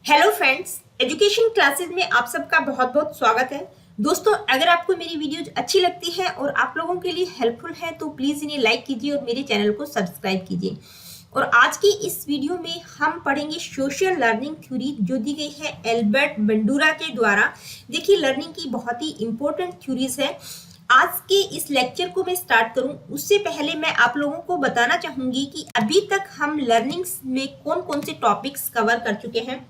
Hello friends, education classes में आप सबका बहुत बहुत स्वागत है। दोस्तों, अगर आपको मेरी वीडियोज अच्छी लगती है और आप लोगों के लिए हेल्पफुल है तो प्लीज़ इन्हें लाइक कीजिए और मेरे चैनल को सब्सक्राइब कीजिए। और आज की इस वीडियो में हम पढ़ेंगे सोशल लर्निंग थ्योरी जो दी गई है एल्बर्ट बंडूरा के द्वारा। देखिए, लर्निंग की बहुत ही इंपॉर्टेंट थ्योरीज है। आज के इस लेक्चर को मैं स्टार्ट करूं उससे पहले मैं आप लोगों को बताना चाहूंगी कि अभी तक हम लर्निंग्स में कौन कौन से टॉपिक्स कवर कर चुके हैं।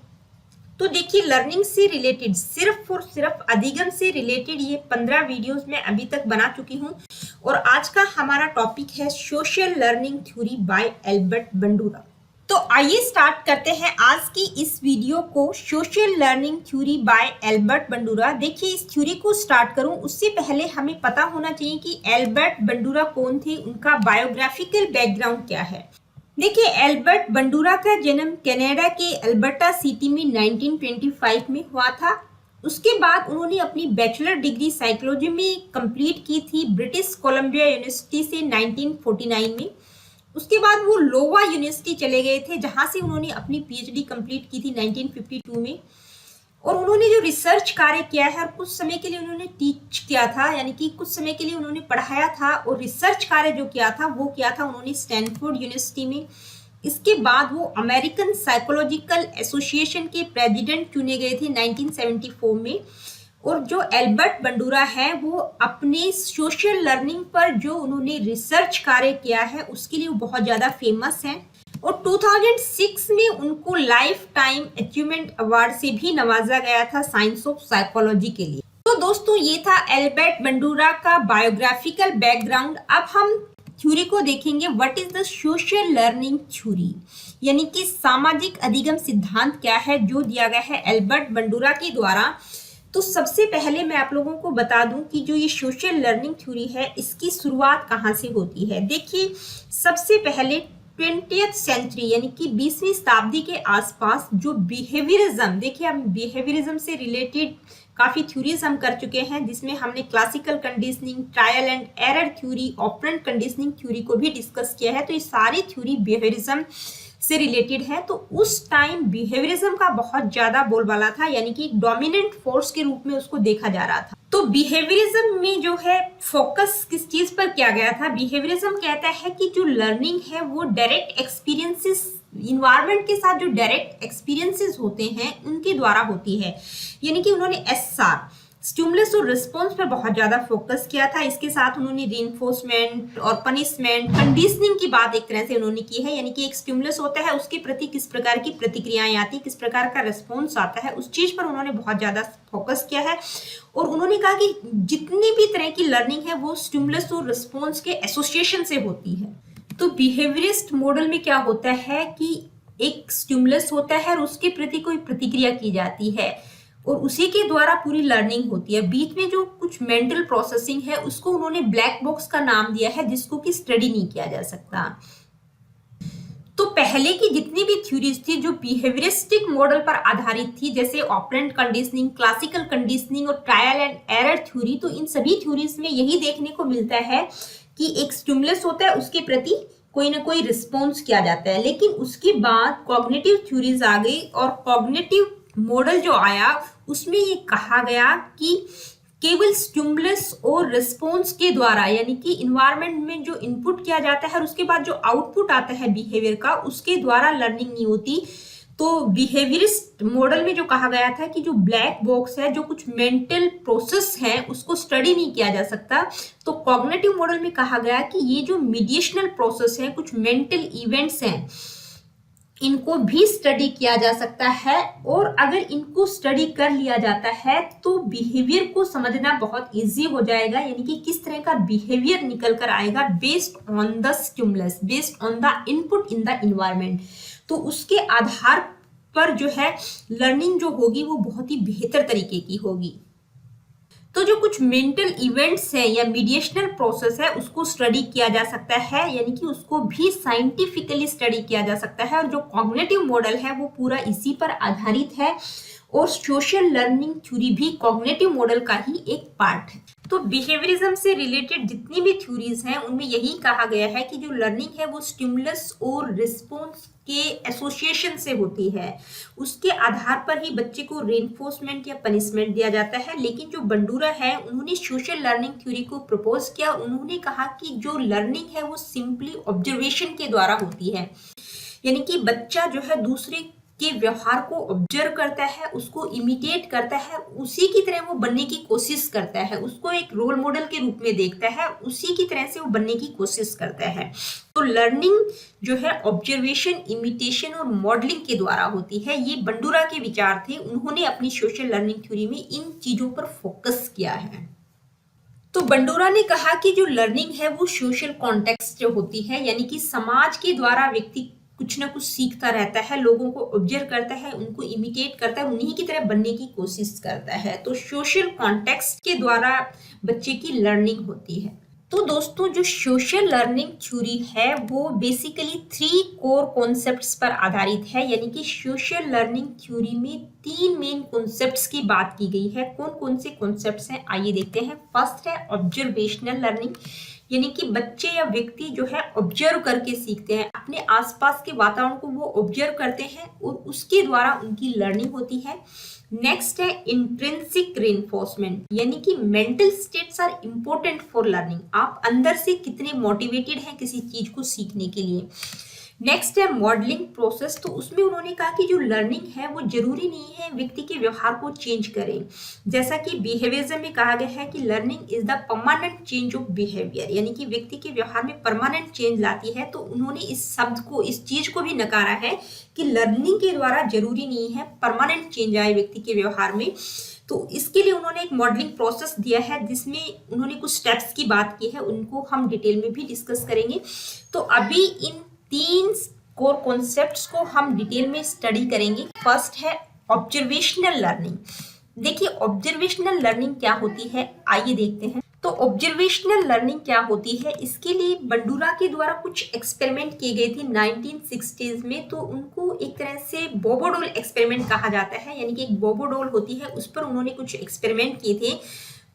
तो देखिए, लर्निंग से रिलेटेड सिर्फ और सिर्फ अधिगम से रिलेटेड ये 15 वीडियोस मैं अभी तक बना चुकी हूँ और आज का हमारा टॉपिक है social learning theory by Albert Bandura. तो आइए स्टार्ट करते हैं आज की इस वीडियो को, social learning theory by Albert Bandura. देखिए, इस थ्योरी को स्टार्ट करूं उससे पहले हमें पता होना चाहिए कि एल्बर्ट बंडूरा कौन थे, उनका बायोग्राफिकल बैकग्राउंड क्या है। देखिए, एल्बर्ट बंडूरा का जन्म कनाडा के अल्बर्टा सिटी में 1925 में हुआ था। उसके बाद उन्होंने अपनी बैचलर डिग्री साइकोलॉजी में कंप्लीट की थी ब्रिटिश कोलंबिया यूनिवर्सिटी से 1949 में। उसके बाद वो लोवा यूनिवर्सिटी चले गए थे जहां से उन्होंने अपनी पीएचडी कंप्लीट की थी 1952 में। और उन्होंने जो रिसर्च कार्य किया है और कुछ समय के लिए उन्होंने टीच किया था, यानी कि कुछ समय के लिए उन्होंने पढ़ाया था और रिसर्च कार्य जो किया था वो किया था उन्होंने स्टैनफोर्ड यूनिवर्सिटी में। इसके बाद वो अमेरिकन साइकोलॉजिकल एसोसिएशन के प्रेसिडेंट चुने गए थे 1974 में। और जो एल्बर्ट बंडूरा है वो अपने सोशल लर्निंग पर जो उन्होंने रिसर्च कार्य किया है उसके लिए वो बहुत ज़्यादा फेमस हैं। और 2006 में उनको लाइफ टाइम अचीवमेंट अवार्ड से भी नवाजा गया था साइंस ऑफ साइकोलॉजी के लिए। तो दोस्तों, ये था एल्बर्ट बंडूरा का बायोग्राफिकल बैकग्राउंड। अब हम थ्योरी को देखेंगे, what is the social learning theory, यानी कि सामाजिक अधिगम सिद्धांत क्या है जो दिया गया है एल्बर्ट बंडूरा के द्वारा। तो सबसे पहले मैं आप लोगों को बता दूं कि जो ये सोशल लर्निंग थ्योरी है इसकी शुरुआत कहाँ से होती है। देखिए, सबसे पहले 20th सेंचुरी यानी कि 20वीं शताब्दी के आसपास जो बिहेवियरिज्म, देखिए हम बिहेवियरिज्म से रिलेटेड काफ़ी थ्योरीज हम कर चुके हैं जिसमें हमने classical conditioning, trial and error theory, operant conditioning theory को भी डिस्कस किया है। तो ये सारी थ्योरी बिहेवियरिज्म से रिलेटेड है। तो उस टाइम बिहेवियरिज्म का बहुत ज्यादा बोलबाला था, यानी कि एक डोमिनेंट फोर्स के रूप में उसको देखा जा रहा था। तो बिहेवियरिज्म में जो है फोकस किस चीज पर किया गया था, बिहेवियरिज्म कहता है कि जो लर्निंग है वो डायरेक्ट एक्सपीरियंसेस, इन्वायरमेंट के साथ जो डायरेक्ट एक्सपीरियंसेस होते हैं उनके द्वारा होती है। यानी कि उन्होंने एसआर, स्टिमुलस और रिस्पॉन्स पर बहुत ज्यादा फोकस किया था। इसके साथ उन्होंने रीइंफोर्समेंट और पनिशमेंट, कंडीशनिंग की बात एक तरह से उन्होंने की है, यानी कि एक स्टिमुलस होता है उसके प्रति किस प्रकार की प्रतिक्रियाएं आती, किस प्रकार का रिस्पॉन्स आता है, उस चीज पर उन्होंने बहुत ज्यादा फोकस किया है। और उन्होंने कहा कि जितनी भी तरह की लर्निंग है वो स्टिमुलस और रिस्पॉन्स के एसोसिएशन से होती है। तो बिहेवियरिस्ट मॉडल में क्या होता है कि एक स्टिमुलस होता है और उसके प्रति कोई प्रतिक्रिया की जाती है और उसी के द्वारा पूरी लर्निंग होती है। बीच में जो कुछ मेंटल प्रोसेसिंग है उसको उन्होंने ब्लैक बॉक्स का नाम दिया है जिसको कि स्टडी नहीं किया जा सकता। तो पहले की जितनी भी थ्योरीज थी जो बिहेवियरिस्टिक मॉडल पर आधारित थी, जैसे ऑपरेंट कंडीशनिंग, क्लासिकल कंडीशनिंग और ट्रायल एंड एरर थ्योरी, तो इन सभी थ्योरीज में यही देखने को मिलता है कि एक स्टिमुलस होता है उसके प्रति कोई ना कोई रिस्पॉन्स किया जाता है। लेकिन उसके बाद कॉग्निटिव थ्योरीज आ गई और कॉग्निटिव मॉडल जो आया उसमें ये कहा गया कि केवल स्टिमुलस और रिस्पॉन्स के द्वारा, यानी कि इन्वायरमेंट में जो इनपुट किया जाता है और उसके बाद जो आउटपुट आता है बिहेवियर का, उसके द्वारा लर्निंग नहीं होती। तो बिहेवियरिस्ट मॉडल में जो कहा गया था कि जो ब्लैक बॉक्स है, जो कुछ मेंटल प्रोसेस है उसको स्टडी नहीं किया जा सकता। तो कॉग्निटिव मॉडल में कहा गया कि ये जो मीडिएशनल प्रोसेस है, कुछ मेंटल इवेंट्स हैं, इनको भी स्टडी किया जा सकता है। और अगर इनको स्टडी कर लिया जाता है तो बिहेवियर को समझना बहुत इजी हो जाएगा, यानी कि किस तरह का बिहेवियर निकल कर आएगा based on the stimulus, based on the input in the environment. तो उसके आधार पर जो है लर्निंग जो होगी वो बहुत ही बेहतर तरीके की होगी। तो जो कुछ मेंटल इवेंट्स है या मीडिएशनल प्रोसेस है उसको स्टडी किया जा सकता है, यानी कि उसको भी साइंटिफिकली स्टडी किया जा सकता है। और जो कॉग्निटिव मॉडल है वो पूरा इसी पर आधारित है और सोशल लर्निंग थ्योरी भी कॉग्निटिव मॉडल का ही एक पार्ट है। तो बिहेवियरिज्म से रिलेटेड जितनी भी थ्योरीज हैं उनमें यही कहा गया है कि जो लर्निंग है वो स्टिमुलस और रिस्पॉन्स के एसोसिएशन से होती है, उसके आधार पर ही बच्चे को रेनफोर्समेंट या पनिशमेंट दिया जाता है। लेकिन जो बंडूरा है उन्होंने सोशल लर्निंग थ्योरी को प्रपोज किया। उन्होंने कहा कि जो लर्निंग है वो सिंपली ऑब्जर्वेशन के द्वारा होती है, यानी कि बच्चा जो है दूसरे के व्यवहार को ऑब्जर्व करता है, उसको इमिटेट करता है, उसी की तरह वो बनने की कोशिश करता है, उसको एक रोल मॉडल के रूप में देखता है, उसी की तरह से वो बनने की कोशिश करता है। तो लर्निंग जो है ऑब्जर्वेशन, इमिटेशन और मॉडलिंग के द्वारा होती है। ये बंडूरा के विचार थे। उन्होंने अपनी सोशल लर्निंग थ्योरी में इन चीजों पर फोकस किया है। तो बंडूरा ने कहा कि जो लर्निंग है वो सोशल कॉन्टेक्स्ट जो होती है, यानी कि समाज के द्वारा व्यक्ति कुछ ना कुछ सीखता रहता है, लोगों को ऑब्जर्व करता है, उनको इमिटेट करता है, उन्हीं की तरह बनने की कोशिश करता है। तो सोशल कॉन्टेक्स्ट के द्वारा बच्चे की लर्निंग होती है। तो दोस्तों जो सोशल लर्निंग थ्योरी है वो बेसिकली 3 कोर कॉन्सेप्ट्स पर आधारित है, यानी कि सोशल लर्निंग थ्योरी में 3 मेन कॉन्सेप्ट्स की बात की गई है। कौन कौन से कॉन्सेप्ट्स हैं आइए देखते हैं। फर्स्ट है ऑब्जर्वेशनल लर्निंग, यानी कि बच्चे या व्यक्ति जो है ऑब्जर्व करके सीखते हैं, अपने आसपास के वातावरण को वो ऑब्जर्व करते हैं और उसके द्वारा उनकी लर्निंग होती है। नेक्स्ट है इंट्रिंसिक रेनफोर्समेंट, यानी कि mental states are important for learning. आप अंदर से कितने मोटिवेटेड हैं किसी चीज को सीखने के लिए। नेक्स्ट है मॉडलिंग प्रोसेस, तो उसमें उन्होंने कहा कि जो लर्निंग है वो जरूरी नहीं है व्यक्ति के व्यवहार को चेंज करें। जैसा कि बिहेवियरिज्म में कहा गया है कि learning is the permanent change of behaviour, यानी कि व्यक्ति के व्यवहार में परमानेंट चेंज लाती है। तो उन्होंने इस शब्द को, इस चीज को भी नकारा है कि लर्निंग के द्वारा जरूरी नहीं है परमानेंट चेंज आए व्यक्ति के व्यवहार में। तो इसके लिए उन्होंने एक मॉडलिंग प्रोसेस दिया है जिसमें उन्होंने कुछ स्टेप्स की बात की है, उनको हम डिटेल में भी डिस्कस करेंगे। तो अभी इन 3 कोर कॉन्सेप्ट्स को हम डिटेल में स्टडी करेंगे। फर्स्ट है ऑब्जर्वेशनल लर्निंग। देखिए ऑब्जर्वेशनल लर्निंग क्या होती है आइए देखते हैं। तो ऑब्जर्वेशनल लर्निंग क्या होती है, इसके लिए बंडूरा के द्वारा कुछ एक्सपेरिमेंट किए गए थे 1960s में। तो उनको एक तरह से बोबोडोल एक्सपेरिमेंट कहा जाता है, यानी कि एक बोबोडोल होती है उस पर उन्होंने कुछ एक्सपेरिमेंट किए थे।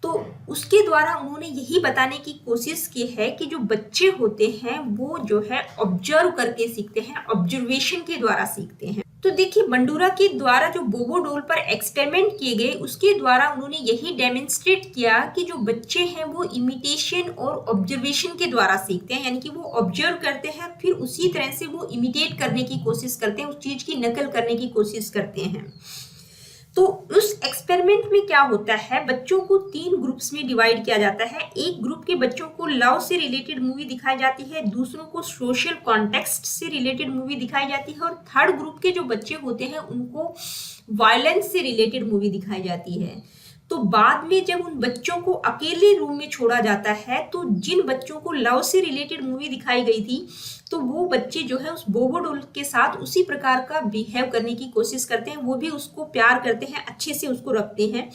तो उसके द्वारा उन्होंने यही बताने की कोशिश की है कि जो बच्चे होते हैं वो जो है ऑब्जर्व करके सीखते हैं, ऑब्जर्वेशन के द्वारा सीखते हैं। तो देखिए बंडूरा के द्वारा जो बोबोडोल पर एक्सपेरिमेंट किए गए उसके द्वारा उन्होंने यही डेमोन्स्ट्रेट किया कि जो बच्चे हैं वो इमिटेशन और ऑब्जर्वेशन के द्वारा सीखते हैं, यानी कि वो ऑब्जर्व करते हैं फिर उसी तरह से वो इमिटेट करने की कोशिश करते हैं, उस चीज की नकल करने की कोशिश करते हैं। तो उस एक्सपेरिमेंट में क्या होता है, बच्चों को 3 ग्रुप्स में डिवाइड किया जाता है। एक ग्रुप के बच्चों को लव से रिलेटेड मूवी दिखाई जाती है, दूसरों को सोशल कॉन्टेक्स्ट से रिलेटेड मूवी दिखाई जाती है और थर्ड ग्रुप के जो बच्चे होते हैं उनको वायलेंस से रिलेटेड मूवी दिखाई जाती है। तो बाद में जब उन बच्चों को अकेले रूम में छोड़ा जाता है तो जिन बच्चों को लव से रिलेटेड मूवी दिखाई गई थी तो वो बच्चे जो है उस बोबोडोल के साथ उसी प्रकार का बिहेव करने की कोशिश करते हैं, वो भी उसको प्यार करते हैं, अच्छे से उसको रखते हैं।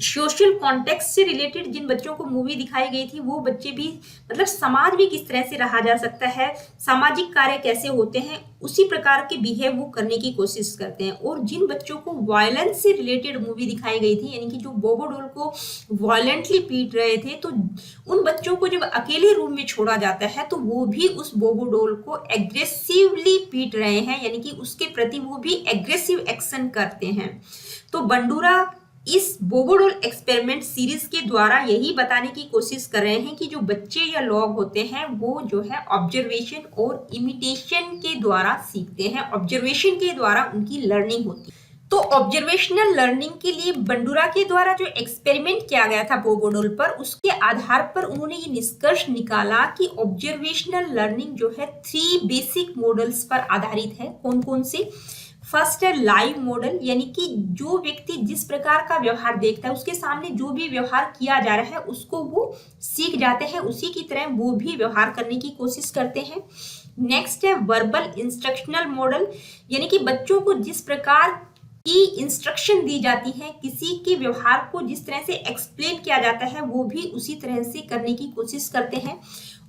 सोशल कॉन्टेक्स्ट से रिलेटेड जिन बच्चों को मूवी दिखाई गई थी वो बच्चे भी, मतलब समाज में किस तरह से रहा जा सकता है, सामाजिक कार्य कैसे होते हैं, उसी प्रकार के बिहेव वो करने की कोशिश करते हैं। और जिन बच्चों को वायलेंस से रिलेटेड मूवी दिखाई गई थी, यानी कि जो बोबोडोल को वायलेंटली पीट रहे थे, तो उन बच्चों को जब अकेले रूम में छोड़ा जाता है तो वो भी उस बोबोडोल को एग्रेसिवली पीट रहे हैं, यानी कि उसके प्रति वो भी एग्रेसिव एक्शन करते हैं। तो बंडूरा इस बोबोडोल एक्सपेरिमेंट सीरीज के द्वारा यही बताने की कोशिश कर रहे हैं कि जो बच्चे या लोग होते हैं वो जो है ऑब्जर्वेशन और इमिटेशन के द्वारा सीखते हैं, ऑब्जर्वेशन के द्वारा उनकी लर्निंग होती है। तो ऑब्जर्वेशनल लर्निंग के लिए बंडूरा के द्वारा जो एक्सपेरिमेंट किया गया था बोबोडोल पर, उसके आधार पर उन्होंने ये निष्कर्ष निकाला कि ऑब्जर्वेशनल लर्निंग जो है 3 बेसिक मॉडल्स पर आधारित है। कौन कौन से? फर्स्ट है लाइव मॉडल, यानी कि जो व्यक्ति जिस प्रकार का व्यवहार देखता है उसके सामने जो भी व्यवहार किया जा रहा है उसको वो सीख जाते हैं, उसी की तरह वो भी व्यवहार करने की कोशिश करते हैं। नेक्स्ट है वर्बल इंस्ट्रक्शनल मॉडल, यानी कि बच्चों को जिस प्रकार की इंस्ट्रक्शन दी जाती है, किसी के व्यवहार को जिस तरह से एक्सप्लेन किया जाता है वो भी उसी तरह से करने की कोशिश करते हैं।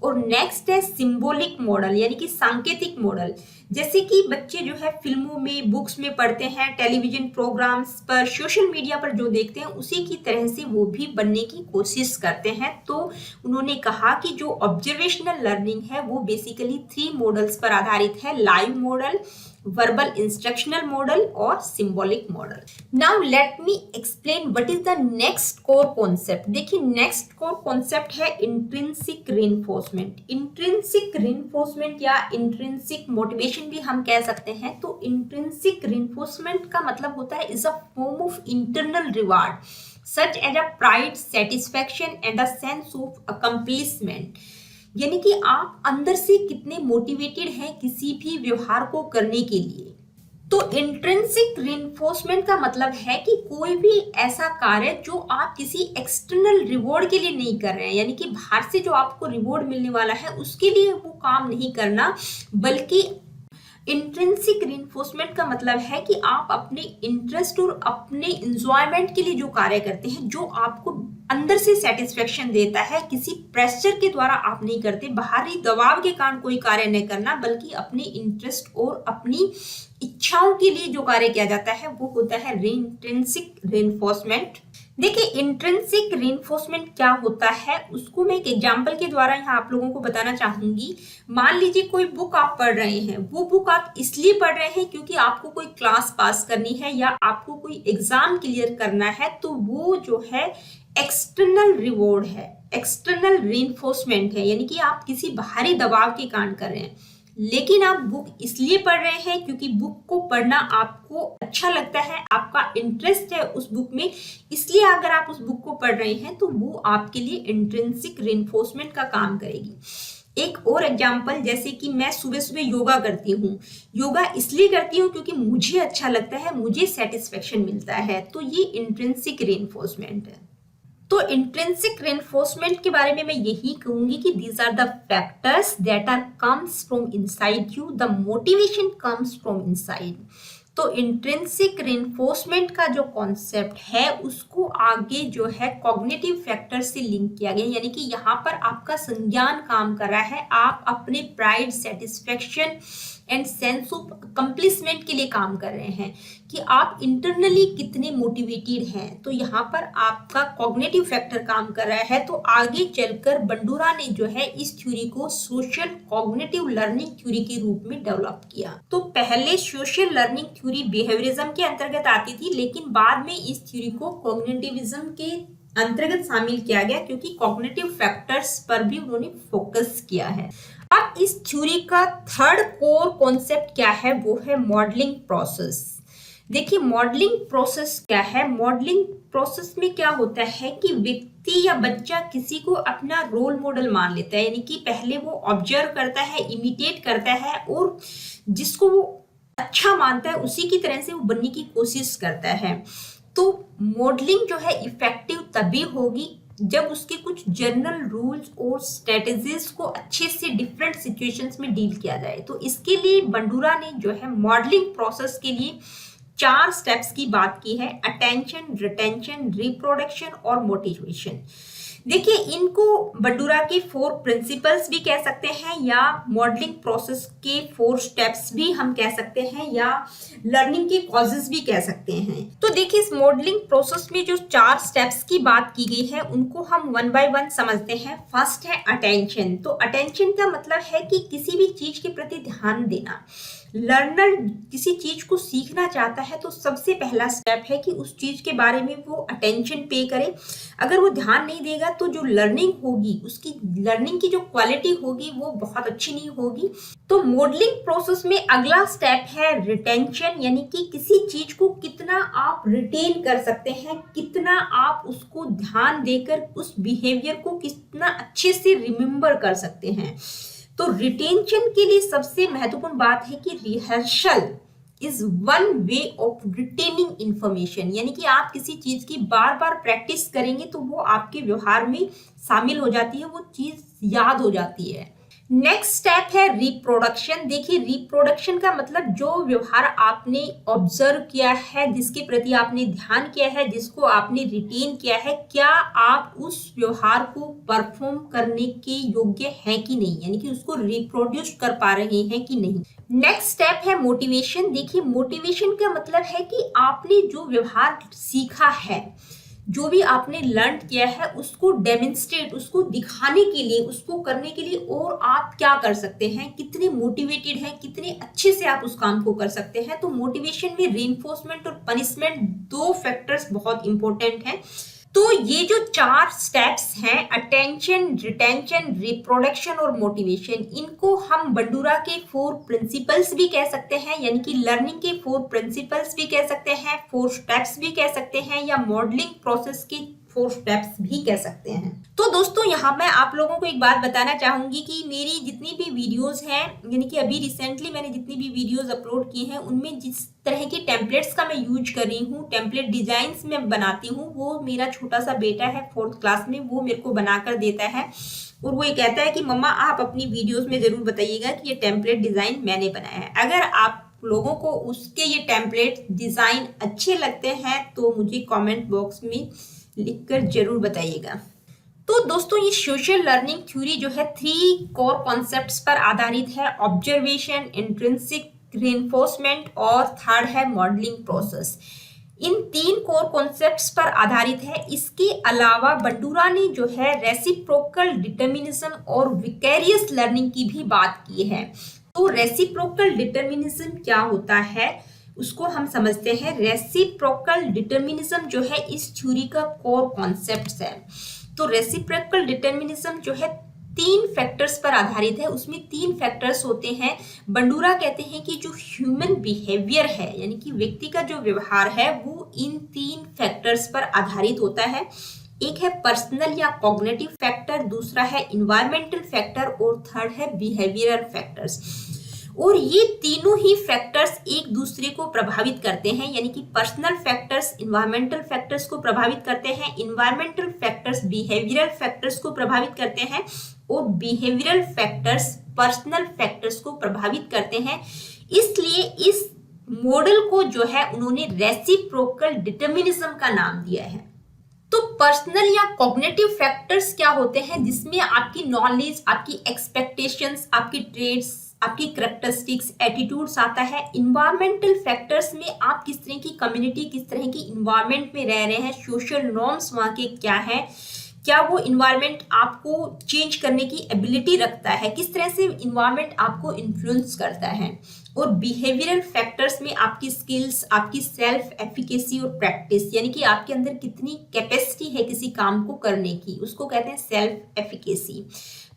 और नेक्स्ट है सिंबॉलिक मॉडल यानी कि सांकेतिक मॉडल। जैसे कि बच्चे जो है फिल्मों में, बुक्स में पढ़ते हैं, टेलीविजन प्रोग्राम्स पर, सोशल मीडिया पर जो देखते हैं उसी की तरह से वो भी बनने की कोशिश करते हैं। तो उन्होंने कहा कि जो ऑब्जर्वेशनल लर्निंग है वो बेसिकली 3 मॉडल्स पर आधारित है: live model, verbal instructional model और symbolic model. Now let me explain what is the next core concept. देखिए नेक्स्ट कोर कॉन्सेप्ट है इंट्रिंसिक रीइंफोर्समेंट। इंट्रिंसिक रीइंफोर्समेंट या इंट्रिंसिक मोटिवेशन भी हम कह सकते हैं। तो इंट्रिंसिक रीइंफोर्समेंट का मतलब होता है is a form of internal reward such as a pride, satisfaction and a sense of accomplishment. यानी कि आप अंदर से कितने मोटिवेटेड हैं किसी भी व्यवहार को करने के लिए। तो इंट्रिंसिक रीइंफोर्समेंट का मतलब है कि कोई भी ऐसा कार्य जो आप किसी एक्सटर्नल रिवॉर्ड के लिए नहीं कर रहे हैं, यानी कि बाहर से जो आपको रिवॉर्ड मिलने वाला है उसके लिए वो काम नहीं करना, बल्कि इंट्रिंसिक रीइंफोर्समेंट का मतलब है कि आप अपने इंटरेस्ट और अपने इंजॉयमेंट के लिए जो कार्य करते हैं, जो आपको अंदर से सेटिस्फेक्शन देता है, किसी प्रेशर के द्वारा आप नहीं करते, बाहरी दबाव के कारण कोई कार्य नहीं करना, बल्कि अपने इंटरेस्ट और अपनी इच्छाओं के लिए जो कार्य किया जाता है वो होता है इंट्रिंसिक रीइंफोर्समेंट। देखिए इंट्रिंसिक रीइंफोर्समेंट क्या होता है उसको मैं एक एग्जांपल के द्वारा यहाँ आप लोगों को बताना चाहूंगी। मान लीजिए कोई बुक आप पढ़ रहे हैं, वो बुक आप इसलिए पढ़ रहे हैं क्योंकि आपको कोई क्लास पास करनी है या आपको कोई एग्जाम क्लियर करना है, तो वो जो है एक्सटर्नल रिवॉर्ड है, एक्सटर्नल रीइंफोर्समेंट है, यानी कि आप किसी बाहरी दबाव के कारण कर रहे हैं। लेकिन आप बुक इसलिए पढ़ रहे हैं क्योंकि बुक को पढ़ना आपको अच्छा लगता है, आपका इंटरेस्ट है उस बुक में, इसलिए अगर आप उस बुक को पढ़ रहे हैं तो वो आपके लिए इंट्रिंसिक रीइंफोर्समेंट का काम करेगी। एक और एग्जांपल, जैसे कि मैं सुबह सुबह योगा करती हूँ, योगा इसलिए करती हूँ क्योंकि मुझे अच्छा लगता है, मुझे सेटिस्फेक्शन मिलता है, तो ये इंट्रिंसिक रीइंफोर्समेंट है। तो इंट्रिंसिक रीइंफोर्समेंट के बारे में मैं यही कहूंगी कि these are the factors that are comes from inside you, the motivation comes from inside. तो इंट्रिंसिक रीइंफोर्समेंट का जो कॉन्सेप्ट है उसको आगे जो है कॉग्निटिव फैक्टर से लिंक किया गया, यानी कि यहाँ पर आपका संज्ञान काम कर रहा है, आप अपने pride, satisfaction and sense of accomplishment के लिए काम कर रहे हैं कि आप इंटरनली कितने मोटिवेटेड हैं। तो यहाँ पर आपका कॉग्निटिव फैक्टर काम कर रहा है। तो आगे चलकर बंडूरा ने जो है इस थ्योरी को सोशल कॉग्निटिव लर्निंग थ्योरी के रूप में डेवलप किया। तो पहले सोशल लर्निंग थ्योरी बिहेवियरिज्म के अंतर्गत आती थी, लेकिन बाद में इस थ्योरी को कॉग्निटिविज्म के अंतर्गत शामिल किया गया क्योंकि कॉग्निटिव फैक्टर्स पर भी उन्होंने फोकस किया है। अब इस थ्योरी का थर्ड कोर कॉन्सेप्ट क्या है, वो है मॉडलिंग प्रोसेस। देखिए मॉडलिंग प्रोसेस क्या है। मॉडलिंग प्रोसेस में क्या होता है कि व्यक्ति या बच्चा किसी को अपना रोल मॉडल मान लेता है, यानी कि पहले वो ऑब्जर्व करता है, इमिटेट करता है और जिसको वो अच्छा मानता है उसी की तरह से वो बनने की कोशिश करता है। तो मॉडलिंग जो है इफेक्टिव तभी होगी जब उसके कुछ जनरल रूल्स और स्ट्रेटजीज को अच्छे से डिफरेंट सिचुएशंस में डील किया जाए। तो इसके लिए बंडूरा ने जो है मॉडलिंग प्रोसेस के लिए 4 स्टेप्स की बात की है: अटेंशन, रिटेंशन, रिप्रोडक्शन और मोटिवेशन। देखिए इनको बंडूरा के 4 प्रिंसिपल्स भी कह सकते हैं या मॉडलिंग प्रोसेस के 4 स्टेप्स भी हम कह सकते हैं या लर्निंग के कॉजेस भी कह सकते हैं। तो देखिए इस मॉडलिंग प्रोसेस में जो 4 स्टेप्स की बात की गई है उनको हम 1 बाय 1 समझते हैं। फर्स्ट है अटेंशन। तो अटेंशन का मतलब है कि किसी भी चीज के प्रति ध्यान देना। लर्नर किसी चीज को सीखना चाहता है तो सबसे पहला स्टेप है कि उस चीज के बारे में वो अटेंशन पे करे। अगर वो ध्यान नहीं देगा तो जो लर्निंग होगी, उसकी लर्निंग की जो क्वालिटी होगी वो बहुत अच्छी नहीं होगी। तो मॉडलिंग प्रोसेस में अगला स्टेप है रिटेंशन, यानी कि किसी चीज को कितना आप रिटेन कर सकते हैं, कितना आप उसको ध्यान देकर उस बिहेवियर को कितना अच्छे से रिमेम्बर कर सकते हैं। तो रिटेंशन के लिए सबसे महत्वपूर्ण बात है कि rehearsal is one way of retaining information, यानी कि आप किसी चीज की बार बार प्रैक्टिस करेंगे तो वो आपके व्यवहार में शामिल हो जाती है, वो चीज याद हो जाती है। नेक्स्ट स्टेप है रिप्रोडक्शन। देखिए, रिप्रोडक्शन का मतलब जो व्यवहार आपने ऑब्जर्व किया है, जिसके प्रति आपने ध्यान किया है, जिसको आपने रिटेन किया है, क्या आप उस व्यवहार को परफॉर्म करने के योग्य हैं कि नहीं, यानी कि उसको रिप्रोड्यूस कर पा रहे हैं कि नहीं। नेक्स्ट स्टेप है मोटिवेशन। देखिए, मोटिवेशन का मतलब है कि आपने जो व्यवहार सीखा है, जो भी आपने लर्न किया है, उसको डेमोन्स्ट्रेट, उसको दिखाने के लिए, उसको करने के लिए और आप क्या कर सकते हैं, कितने मोटिवेटेड हैं, कितने अच्छे से आप उस काम को कर सकते हैं। तो मोटिवेशन में रीइंफोर्समेंट और पनिशमेंट दो फैक्टर्स बहुत इंपॉर्टेंट हैं। तो ये जो 4 स्टेप्स हैं, अटेंशन, रिटेंशन, रिप्रोडक्शन और मोटिवेशन, इनको हम बंडूरा के 4 प्रिंसिपल्स भी कह सकते हैं, यानी कि लर्निंग के 4 प्रिंसिपल्स भी कह सकते हैं, 4 स्टेप्स भी कह सकते हैं, या मॉडलिंग प्रोसेस के 4 स्टेप्स भी कह सकते हैं। तो दोस्तों, यहाँ मैं आप लोगों को एक बात बताना चाहूंगी कि मेरी जितनी भी वीडियोस हैं, यानी कि अभी रिसेंटली मैंने जितनी भी वीडियोस अपलोड की हैं, उनमें जिस तरह की टेम्पलेट्स का मैं यूज कर रही हूँ, टेम्पलेट डिजाइन्स में बनाती हूँ, वो मेरा छोटा सा बेटा है 4th क्लास में, वो मेरे को बनाकर देता है और वो ये कहता है कि मम्मा आप अपनी वीडियोस में जरूर बताइएगा कि ये टेम्पलेट डिजाइन मैंने बनाया है। अगर आप लोगों को उसके ये टेम्पलेट डिजाइन अच्छे लगते हैं तो मुझे कमेंट बॉक्स में लिखकर जरूर बताइएगा। तो दोस्तों, ये सोशल लर्निंग थ्योरी जो है 3 कोर कॉन्सेप्ट्स पर आधारित है, ऑब्जर्वेशन, इंट्रिंसिक रीइंफोर्समेंट और थर्ड है मॉडलिंग प्रोसेस। इन 3 कोर कॉन्सेप्ट्स पर आधारित है। इसके अलावा बंडूरा ने जो है रेसिप्रोकल डिटर्मिनिज्म और विकेरियस लर्निंग की भी बात की है। तो रेसिप्रोकल डिटर्मिनिज्म क्या होता है उसको हम समझते हैं। रेसिप्रोकल डिटर्मिनिज्म जो है इस थ्योरी का कोर कॉन्सेप्ट है। तो रेसिप्रोकल डिटर्मिनिज्म जो है 3 फैक्टर्स पर आधारित है। उसमें 3 फैक्टर्स होते हैं। बंडूरा कहते हैं कि जो ह्यूमन बिहेवियर है, यानी कि व्यक्ति का जो व्यवहार है, वो इन 3 फैक्टर्स पर आधारित होता है। एक है पर्सनल या कॉग्निटिव फैक्टर, दूसरा है इन्वायरमेंटल फैक्टर और थर्ड है बिहेवियरल फैक्टर्स। और ये तीनों ही फैक्टर्स एक दूसरे को प्रभावित करते हैं, यानी कि पर्सनल फैक्टर्स इन्वायरमेंटल फैक्टर्स को प्रभावित करते हैं, इन्वायरमेंटल फैक्टर्स बिहेवियरल फैक्टर्स को प्रभावित करते हैं और बिहेवियरल फैक्टर्स पर्सनल फैक्टर्स को प्रभावित करते हैं। इसलिए इस मॉडल को जो है उन्होंने रेसिप्रोकल डिटर्मिनिज्म का नाम दिया है। तो पर्सनल या कॉग्निटिव फैक्टर्स क्या होते हैं, जिसमें आपकी नॉलेज, आपकी एक्सपेक्टेशंस, आपकी ट्रेड्स, आपकी करैक्टरिस्टिक्स, एटीट्यूड्स आता है। इन्वायरमेंटल फैक्टर्स में आप किस तरह की कम्युनिटी, किस तरह की इन्वायरमेंट में रह रहे हैं, सोशल नॉर्म्स वहाँ के क्या है, क्या वो इन्वायरमेंट आपको चेंज करने की एबिलिटी रखता है, किस तरह से इन्वायरमेंट आपको इन्फ्लुएंस करता है। और बिहेवियरल फैक्टर्स में आपकी स्किल्स, आपकी सेल्फ एफिकेसी और प्रैक्टिस, यानी कि आपके अंदर कितनी कैपेसिटी है किसी काम को करने की, उसको कहते हैं सेल्फ एफिकेसी।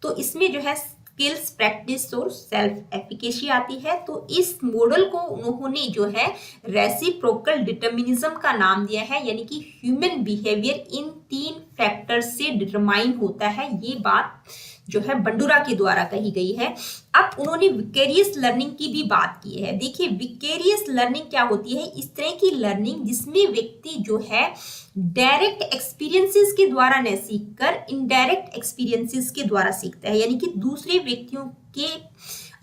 तो इसमें जो है स्किल्स, प्रैक्टिस और सेल्फ एफिकेसी आती है। तो इस मॉडल को उन्होंने जो है रेसिप्रोकल डिटर्मिनिज्म का नाम दिया है, यानी कि ह्यूमन बिहेवियर इन 3 फैक्टर्स से डिटरमाइन होता है। ये बात जो है बंडूरा के द्वारा कही गई है। अब उन्होंने विकेरियस लर्निंग की भी बात की है। देखिए, विकेरियस लर्निंग क्या होती है, इस तरह की लर्निंग जिसमें व्यक्ति जो है डायरेक्ट एक्सपीरियंसेस के द्वारा न सीखकर इनडायरेक्ट एक्सपीरियंसेस के द्वारा सीखता है, यानी कि दूसरे व्यक्तियों के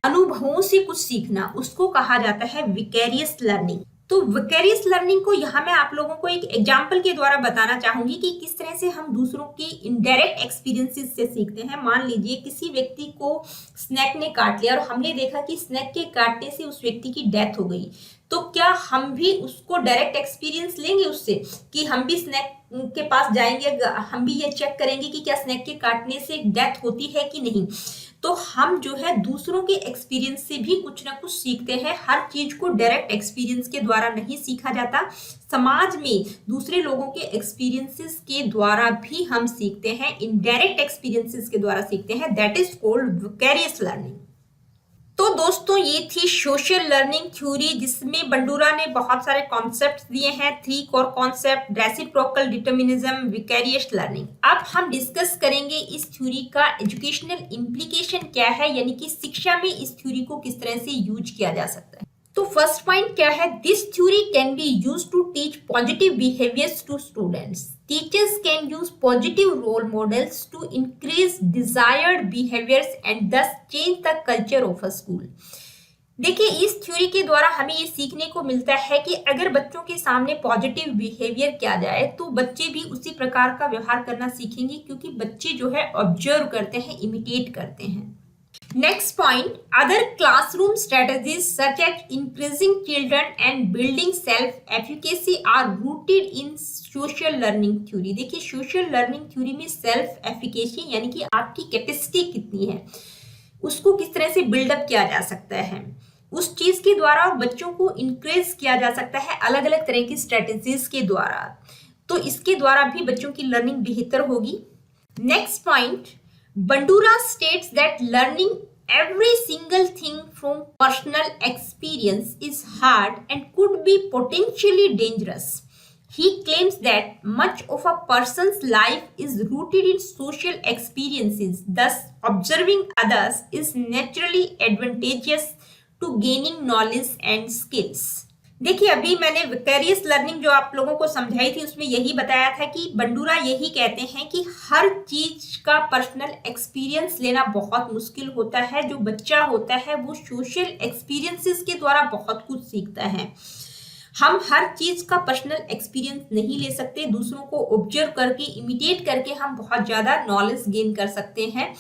अनुभवों से कुछ सीखना, उसको कहा जाता है विकेरियस लर्निंग। तो विकेरियस लर्निंग को यहाँ मैं आप लोगों को एक एग्जाम्पल के द्वारा बताना चाहूंगी कि किस तरह से हम दूसरों की इनडायरेक्ट एक्सपीरियंसेस से सीखते हैं। मान लीजिए किसी व्यक्ति को स्नैक ने काट लिया और हमने देखा कि स्नैक के काटने से उस व्यक्ति की डेथ हो गई, तो क्या हम भी उसको डायरेक्ट एक्सपीरियंस लेंगे उससे, कि हम भी स्नैक के पास जाएंगे, हम भी ये चेक करेंगे कि क्या स्नैक के काटने से डेथ होती है कि नहीं। तो हम जो है दूसरों के एक्सपीरियंस से भी कुछ ना कुछ सीखते हैं। हर चीज को डायरेक्ट एक्सपीरियंस के द्वारा नहीं सीखा जाता, समाज में दूसरे लोगों के एक्सपीरियंसेस के द्वारा भी हम सीखते हैं, इनडायरेक्ट एक्सपीरियंसेस के द्वारा सीखते हैं। That is called vicarious learning. तो दोस्तों, ये थी सोशल लर्निंग थ्योरी, जिसमें बंडूरा ने बहुत सारे कॉन्सेप्ट्स दिए हैं, 3 core concept, reciprocal determinism, vicarious learning. अब हम डिस्कस करेंगे इस थ्योरी का एजुकेशनल इम्प्लीकेशन क्या है, यानी कि शिक्षा में इस थ्योरी को किस तरह से यूज किया जा सकता है। तो फर्स्ट पॉइंट क्या है, this theory can be used to teach positive behaviours to students. Teachers can use positive role models to increase desired behaviors and thus change the culture of a school. देखिए, इस theory के द्वारा हमें ये सीखने को मिलता है कि अगर बच्चों के सामने पॉजिटिव बिहेवियर किया जाए तो बच्चे भी उसी प्रकार का व्यवहार करना सीखेंगे, क्योंकि बच्चे जो है ऑब्जर्व करते हैं, इमिटेट करते हैं। Next point, other classroom strategies such as increasing children and building self-efficacy are rooted in social learning theory. देखिए, social learning theory में self efficacy यानी कि आपकी कैपेसिटी कितनी है, उसको किस तरह से बिल्डअप किया जा सकता है, उस चीज के द्वारा बच्चों को इंक्रेज किया जा सकता है अलग अलग तरह की स्ट्रेटेजीज के द्वारा। तो इसके द्वारा भी बच्चों की लर्निंग बेहतर होगी। Next point, Bandura states that learning every single thing from personal experience is hard and could be potentially dangerous. He claims that much of a person's life is rooted in social experiences, thus observing others is naturally advantageous to gaining knowledge and skills. देखिए, अभी मैंने vicarious learning जो आप लोगों को समझाई थी उसमें यही बताया था कि बंडूरा यही कहते हैं कि हर चीज का पर्सनल एक्सपीरियंस लेना बहुत मुश्किल होता है। जो बच्चा होता है वो सोशल एक्सपीरियंसेस के द्वारा बहुत कुछ सीखता है। हम हर चीज का पर्सनल एक्सपीरियंस नहीं ले सकते, दूसरों को ऑब्जर्व करके, इमिटेट करके हम बहुत ज्यादा नॉलेज गेन कर सकते हैं।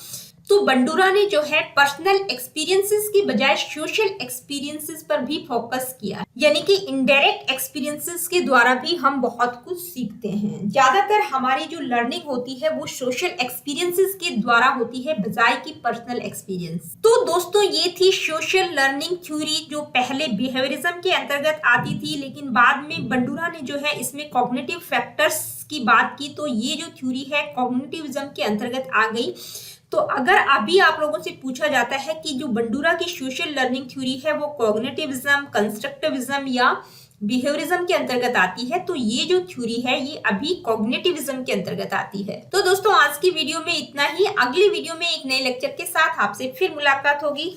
तो बंडूरा ने जो है पर्सनल एक्सपीरियंसेस की बजाय सोशल एक्सपीरियंसेस पर भी फोकस किया, यानी कि इनडायरेक्ट एक्सपीरियंसेस के द्वारा भी हम बहुत कुछ सीखते हैं। ज्यादातर हमारी जो लर्निंग होती है वो सोशल एक्सपीरियंसेस के द्वारा होती है बजाय की पर्सनल एक्सपीरियंस। तो दोस्तों, ये थी सोशल लर्निंग थ्योरी जो पहले बिहेवियरिज्म के अंतर्गत आती थी, लेकिन बाद में बंडूरा ने जो है इसमें कॉग्निटिव फैक्टर्स की बात की, तो ये जो थ्योरी है कॉग्निटिविज्म के अंतर्गत आ गई। तो अगर अभी आप लोगों से पूछा जाता है कि जो बंडूरा की सोशल लर्निंग थ्योरी है वो कॉग्निटिविज्म, कंस्ट्रक्टिविज्म या बिहेवियरिज्म के अंतर्गत आती है, तो ये जो थ्योरी है ये अभी कॉग्निटिविज्म के अंतर्गत आती है। तो दोस्तों, आज की वीडियो में इतना ही। अगली वीडियो में एक नए लेक्चर के साथ आपसे फिर मुलाकात होगी।